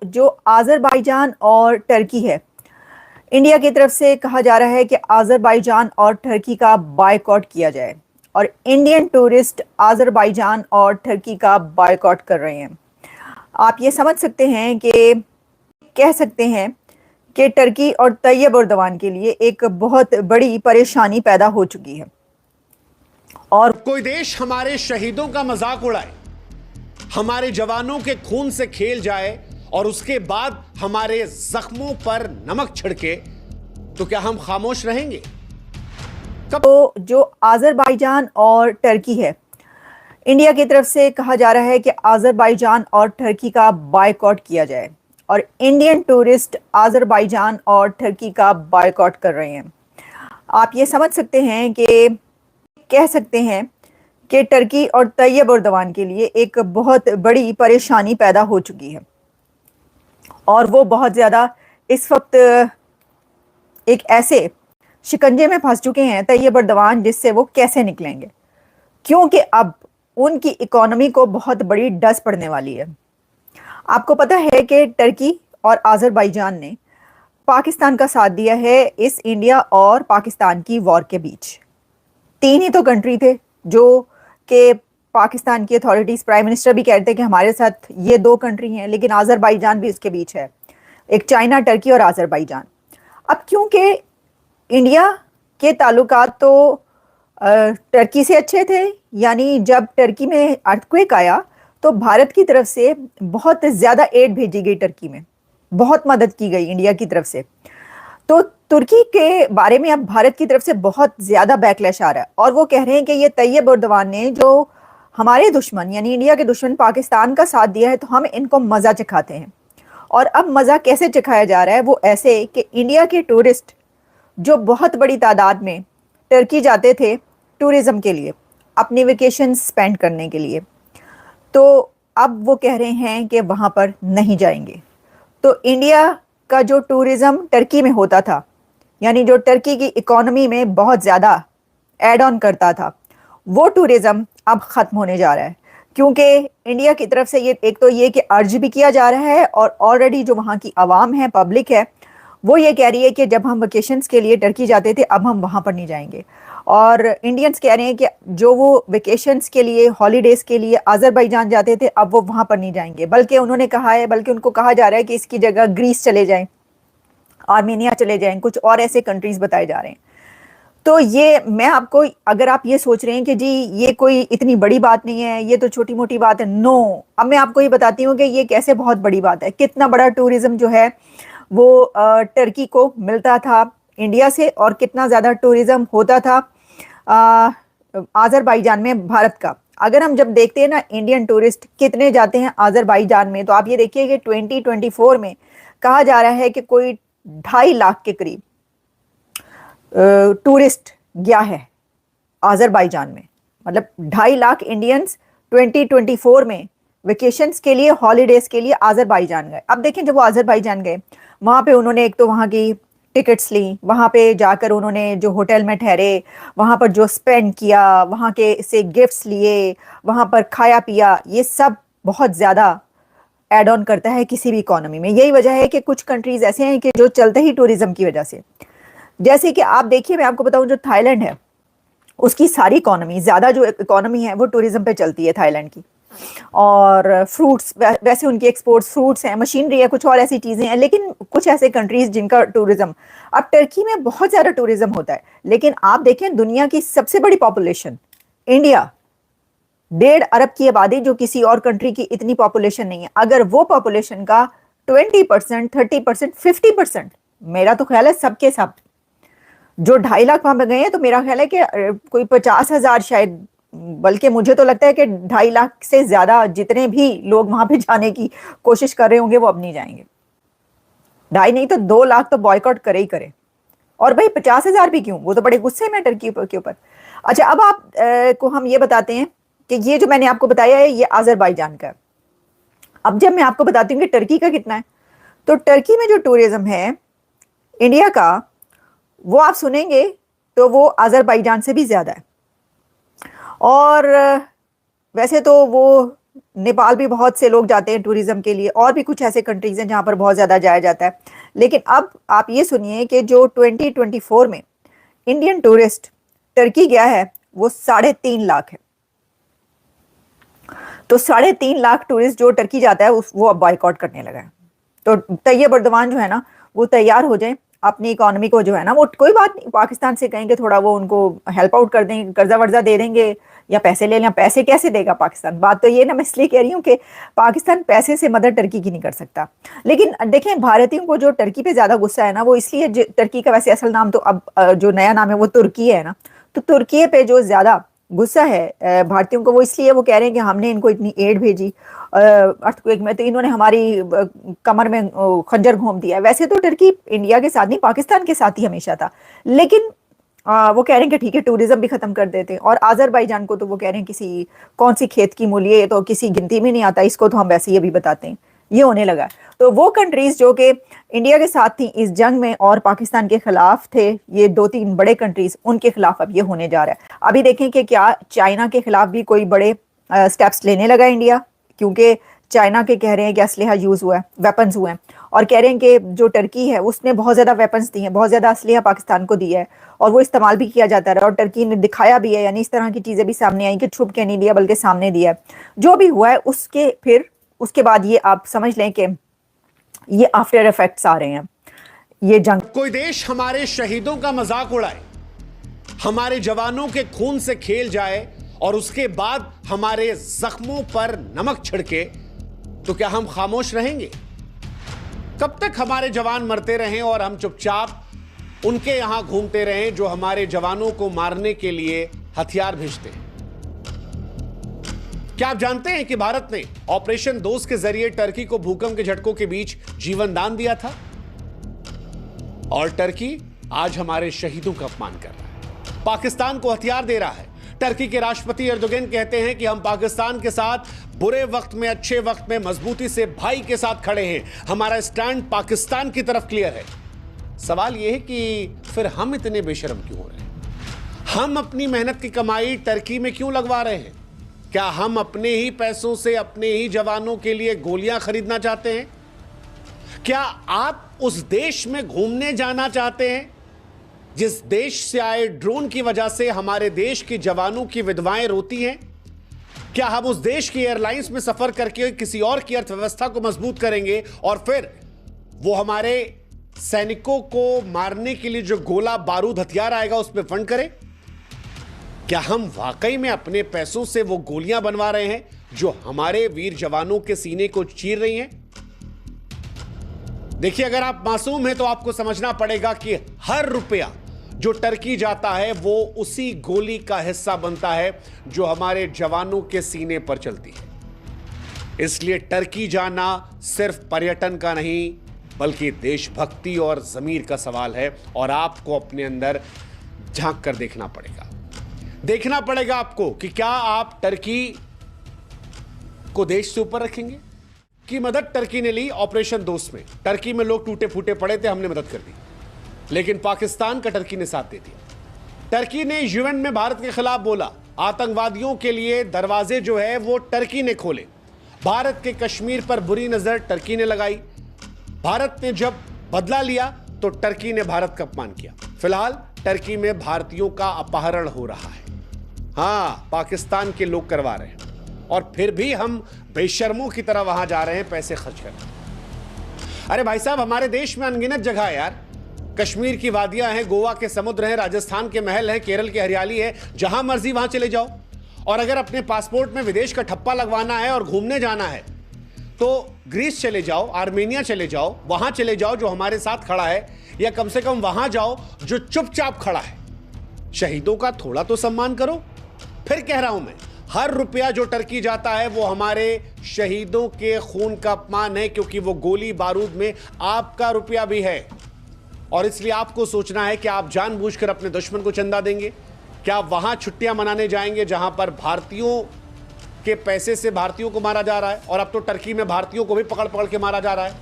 जो आज़रबाईजान और टर्की है, इंडिया की तरफ से कहा जा रहा है कि आज़रबाईजान और टर्की का बायकॉट किया जाए और इंडियन टूरिस्ट आज़रबाईजान और टर्की का बायकॉट कर रहे हैं। आप ये समझ सकते हैं कि कह सकते हैं कि टर्की और तैयब उर्दवान के लिए एक बहुत बड़ी परेशानी पैदा हो चुकी है। और कोई देश हमारे शहीदों का मजाक उड़ाए, हमारे जवानों के खून से खेल जाए और उसके बाद हमारे जख्मों पर नमक छिड़के, तो क्या हम खामोश रहेंगे? तो जो आज़रबाईजान और टर्की है, इंडिया की तरफ से कहा जा रहा है कि आज़रबाईजान और टर्की का बायकॉट किया जाए और इंडियन टूरिस्ट आज़रबाईजान और टर्की का बायकॉट कर रहे हैं। आप ये समझ सकते हैं कि कह सकते हैं कि टर्की और तैयब उर्दवान के लिए एक बहुत बड़ी परेशानी पैदा हो चुकी है और वो बहुत ज़्यादा इस वक्त एक ऐसे शिकंजे में फंस चुके हैं तैयब उर्दवान, जिससे वो कैसे निकलेंगे, क्योंकि अब उनकी इकोनॉमी को बहुत बड़ी डस पड़ने वाली है। आपको पता है कि टर्की और आज़रबाईजान ने पाकिस्तान का साथ दिया है इस इंडिया और पाकिस्तान की वॉर के बीच। तीन ही तो कंट्री थे जो कि पाकिस्तान की अथॉरिटीज़, प्राइम मिनिस्टर भी कहते हैं कि हमारे साथ ये दो कंट्री हैं, लेकिन आज़रबाईजान भी इसके बीच है, एक चाइना, टर्की और आज़रबाईजान। अब क्योंकि इंडिया के ताल्लुकात तो टर्की से अच्छे थे, यानी जब टर्की में अर्थक्वेक आया तो भारत की तरफ से बहुत ज़्यादा एड भेजी गई, टर्की में बहुत मदद की गई इंडिया की तरफ से। तो तुर्की के बारे में अब भारत की तरफ से बहुत ज़्यादा बैकलैश आ रहा है और वो कह रहे हैं कि ये तैयब उर्दवान ने जो हमारे दुश्मन यानी इंडिया के दुश्मन पाकिस्तान का साथ दिया है, तो हम इनको मज़ा चखाते हैं। और अब मज़ा कैसे चखाया जा रहा है? वो ऐसे कि इंडिया के टूरिस्ट जो बहुत बड़ी तादाद में टर्की जाते थे टूरिज़्म के लिए, अपनी वेकेशन स्पेंड करने के लिए, तो अब वो कह रहे हैं कि वहाँ पर नहीं जाएंगे। तो इंडिया का जो टूरिज़्म टर्की में होता था, यानी जो टर्की की इकोनॉमी में बहुत ज़्यादा ऐड ऑन करता था, वो टूरिज़्म अब ख़त्म होने जा रहा है, क्योंकि इंडिया की तरफ से ये एक तो ये कि अर्ज भी किया जा रहा है और ऑलरेडी जो वहाँ की आवाम है, पब्लिक है, वो ये कह रही है कि जब हम वेकेशंस के लिए टर्की जाते थे, अब हम वहाँ पर नहीं जाएंगे। और इंडियंस कह रहे हैं कि जो वो वेकेशंस के लिए, हॉलीडेज़ के लिए आज़रबाईजान जाते थे, अब वो वहाँ पर नहीं जाएंगे। बल्कि उन्होंने कहा है, बल्कि उनको कहा जा रहा है कि इसकी जगह ग्रीस चले जाएं, आर्मेनिया चले जाएं, कुछ और ऐसे कंट्रीज़ बताए जा रहे हैं। तो ये मैं आपको, अगर आप ये सोच रहे हैं कि जी ये कोई इतनी बड़ी बात नहीं है, ये तो छोटी मोटी बात है, नो, अब मैं आपको ये बताती हूँ कि ये कैसे बहुत बड़ी बात है। कितना बड़ा टूरिज़्म जो है वो टर्की को मिलता था इंडिया से, और कितना ज़्यादा टूरिज़्म होता था आज़रबाईजान में भारत का। अगर हम जब देखते हैं ना इंडियन टूरिस्ट कितने जाते हैं आज़रबाईजान में, तो आप ये देखिए कि 2024 में कहा जा रहा है कि कोई 2.5 लाख के करीब टूरिस्ट गया है आज़रबाईजान में। मतलब 2.5 लाख इंडियंस 2024 में वेकेशंस के लिए, हॉलीडेज़ के लिए आज़रबाईजान गए। अब देखें, जब वो आज़रबाईजान गए, वहाँ पे उन्होंने एक तो वहाँ की टिकट्स ली, वहाँ पे जाकर उन्होंने जो होटल में ठहरे, वहाँ पर जो स्पेंड किया, वहाँ के से गिफ्ट्स लिए, वहाँ पर खाया पिया, ये सब बहुत ज़्यादा एड ऑन करता है किसी भी इकोनॉमी में। यही वजह है कि कुछ कंट्रीज़ ऐसे हैं कि जो चलते ही टूरिज़्म की वजह से। जैसे कि आप देखिए, मैं आपको बताऊं, जो थाईलैंड है उसकी सारी इकोनॉमी, ज़्यादा जो इकोनॉमी है वो टूरिज़्म पे चलती है थाईलैंड की। और फ्रूट्स, वैसे उनकी एक्सपोर्ट्स फ्रूट्स हैं, मशीनरी है, कुछ और ऐसी चीज़ें हैं, लेकिन कुछ ऐसे कंट्रीज़ जिनका टूरिज़्म, अब टर्की में बहुत ज़्यादा टूरिज़्म होता है, लेकिन आप देखें दुनिया की सबसे बड़ी पॉपुलेशन इंडिया, 1.5 अरब की आबादी, जो किसी और कंट्री की इतनी पॉपुलेशन नहीं है। अगर वो पॉपुलेशन का 20%, 30%, 50%, मेरा तो ख्याल है सबके सब जो 2.5 लाख वहां पर गए हैं, तो मेरा ख्याल है कि कोई 50,000 शायद, बल्कि मुझे तो लगता है कि 2.5 लाख से ज्यादा जितने भी लोग वहां पे जाने की कोशिश कर रहे होंगे वो अब नहीं जाएंगे। 2.5 नहीं तो 2 लाख तो बॉयकॉट करे ही करे। और भाई 50,000 भी क्यों, वो तो बड़े गुस्से में टर्की के ऊपर। अच्छा, अब आप को हम ये बताते हैं कि ये जो मैंने आपको बताया है ये आज़रबाईजान का। अब जब मैं आपको बताती हूँ कि टर्की का कितना है, तो टर्की में जो टूरिज्म है इंडिया का, वो आप सुनेंगे तो वो आज़रबाईजान से भी ज़्यादा है। और वैसे तो वो नेपाल भी बहुत से लोग जाते हैं टूरिज्म के लिए, और भी कुछ ऐसे कंट्रीज हैं जहां पर बहुत ज्यादा जाया जाता है। लेकिन अब आप ये सुनिए कि जो 2024 में इंडियन टूरिस्ट टर्की गया है वो 3.5 लाख है। तो 3.5 लाख टूरिस्ट जो टर्की जाता है वो अब बॉयकॉट करने लगा है। तो तैयब अर्दवान जो है ना वो तैयार हो जाए अपनी इकोनॉमी को, जो है ना वो कोई बात नहीं, पाकिस्तान से कहेंगे थोड़ा वो उनको हेल्प आउट कर देंगे, कर्जा वर्जा दे देंगे या पैसे ले लें। पैसे कैसे देगा पाकिस्तान? बात तो ये ना, मैं इसलिए कह रही हूँ कि पाकिस्तान पैसे से मदद टर्की की नहीं कर सकता। लेकिन देखें, भारतीयों को जो टर्की पे ज्यादा गुस्सा है ना वो इसलिए, टर्की का वैसे असल नाम तो अब जो नया नाम है वो तुर्की है ना, तो तुर्की पे जो ज्यादा गुस्सा है भारतीयों को वो इसलिए वो कह रहे हैं कि हमने इनको इतनी एड भेजी अर्थक्वेक में, तो इन्होंने हमारी कमर में खंजर घोंप दिया है। वैसे तो टर्की इंडिया के साथ नहीं, पाकिस्तान के साथ ही हमेशा था, लेकिन वो कह रहे हैं कि ठीक है टूरिज्म भी खत्म कर देते हैं। और आज़रबाईजान को तो वो कह रहे हैं किसी कौन सी खेत की मूली है, ये तो किसी गिनती में नहीं आता, इसको तो हम वैसे ही अभी बताते हैं। ये होने लगा। तो वो कंट्रीज जो कि इंडिया के साथ थी इस जंग में और पाकिस्तान के खिलाफ थे, ये 2-3 बड़े कंट्रीज, उनके खिलाफ अब ये होने जा रहा है। अभी देखें कि क्या चाइना के खिलाफ भी कोई बड़े स्टेप्स लेने लगा इंडिया, क्योंकि चाइना के कह रहे हैं कि असलहा यूज हुआ है, वेपन्स हुए हैं, और कह रहे हैं कि जो टर्की है उसने बहुत ज्यादा वेपन्स दिए हैं, बहुत ज्यादा असलहा पाकिस्तान को दिया है और वो इस्तेमाल भी किया जाता है, और टर्की ने दिखाया भी है। यानी इस तरह की चीजें भी सामने आई कि छुप के नहीं दिया बल्कि सामने दिया है। जो भी हुआ है उसके बाद ये आप समझ लें कि ये आफ्टर इफेक्ट्स आ रहे हैं ये जंग। कोई देश हमारे शहीदों का मजाक उड़ाए, हमारे जवानों के खून से खेल जाए और उसके बाद हमारे जख्मों पर नमक छिड़के, तो क्या हम खामोश रहेंगे? कब तक हमारे जवान मरते रहें और हम चुपचाप उनके यहां घूमते रहें जो हमारे जवानों को मारने के लिए हथियार भेजते हैं? क्या आप जानते हैं कि भारत ने ऑपरेशन दोस्त के जरिए टर्की को भूकंप के झटकों के बीच जीवन दान दिया था? और टर्की आज हमारे शहीदों का अपमान कर रहा है, पाकिस्तान को हथियार दे रहा है। टर्की के राष्ट्रपति एर्दोगन कहते हैं कि हम पाकिस्तान के साथ बुरे वक्त में अच्छे वक्त में मजबूती से भाई के साथ खड़े हैं, हमारा स्टैंड पाकिस्तान की तरफ क्लियर है। सवाल यह है कि फिर हम इतने बेशर्म क्यों हो रहे हैं? हम अपनी मेहनत की कमाई टर्की में क्यों लगवा रहे हैं? क्या हम अपने ही पैसों से अपने ही जवानों के लिए गोलियां खरीदना चाहते हैं? क्या आप उस देश में घूमने जाना चाहते हैं जिस देश से आए ड्रोन की वजह से हमारे देश के जवानों की विधवाएं रोती हैं? क्या हम उस देश की एयरलाइंस में सफर करके किसी और की अर्थव्यवस्था को मजबूत करेंगे और फिर वो हमारे सैनिकों को मारने के लिए जो गोला बारूद हथियार आएगा उस पर फंड करें? क्या हम वाकई में अपने पैसों से वो गोलियां बनवा रहे हैं जो हमारे वीर जवानों के सीने को चीर रही हैं? देखिए, अगर आप मासूम हैं तो आपको समझना पड़ेगा कि हर रुपया जो टर्की जाता है वो उसी गोली का हिस्सा बनता है जो हमारे जवानों के सीने पर चलती है। इसलिए टर्की जाना सिर्फ पर्यटन का नहीं बल्कि देशभक्ति और ज़मीर का सवाल है, और आपको अपने अंदर झांक कर देखना पड़ेगा आपको कि क्या आप टर्की को देश से ऊपर रखेंगे? की मदद टर्की ने ली ऑपरेशन दोस्त में। टर्की में लोग टूटे फूटे पड़े थे, हमने मदद कर दी, लेकिन पाकिस्तान का टर्की ने साथ दे दिया। टर्की ने यूएन में भारत के खिलाफ बोला, आतंकवादियों के लिए दरवाजे जो है वो टर्की ने खोले। भारत के कश्मीर पर बुरी नजर टर्की ने लगाई। भारत ने जब बदला लिया तो टर्की ने भारत का अपमान किया। फिलहाल टर्की में भारतीयों का अपहरण हो रहा है। हाँ, पाकिस्तान के लोग करवा रहे हैं, और फिर भी हम बेशर्मों की तरह वहां जा रहे हैं पैसे खर्च कर। अरे भाई साहब, हमारे देश में अनगिनत जगह है यार। कश्मीर की वादियां हैं, गोवा के समुद्र हैं, राजस्थान के महल हैं, केरल की हरियाली है, जहां मर्जी वहां चले जाओ। और अगर अपने पासपोर्ट में विदेश का ठप्पा लगवाना है और घूमने जाना है तो ग्रीस चले जाओ, आर्मेनिया चले जाओ, वहां चले जाओ जो हमारे साथ खड़ा है, या कम से कम वहां जाओ जो चुपचाप खड़ा है। शहीदों का थोड़ा तो सम्मान करो। फिर कह रहा हूं मैं, हर रुपया जो टर्की जाता है वो हमारे शहीदों के खून का अपमान है, क्योंकि वो गोली बारूद में आपका रुपया भी है। और इसलिए आपको सोचना है कि आप जानबूझकर अपने दुश्मन को चंदा देंगे? क्या आप वहां छुट्टियां मनाने जाएंगे जहां पर भारतीयों के पैसे से भारतीयों को मारा जा रहा है? और अब तो टर्की में भारतीयों को भी पकड़ पकड़ के मारा जा रहा है।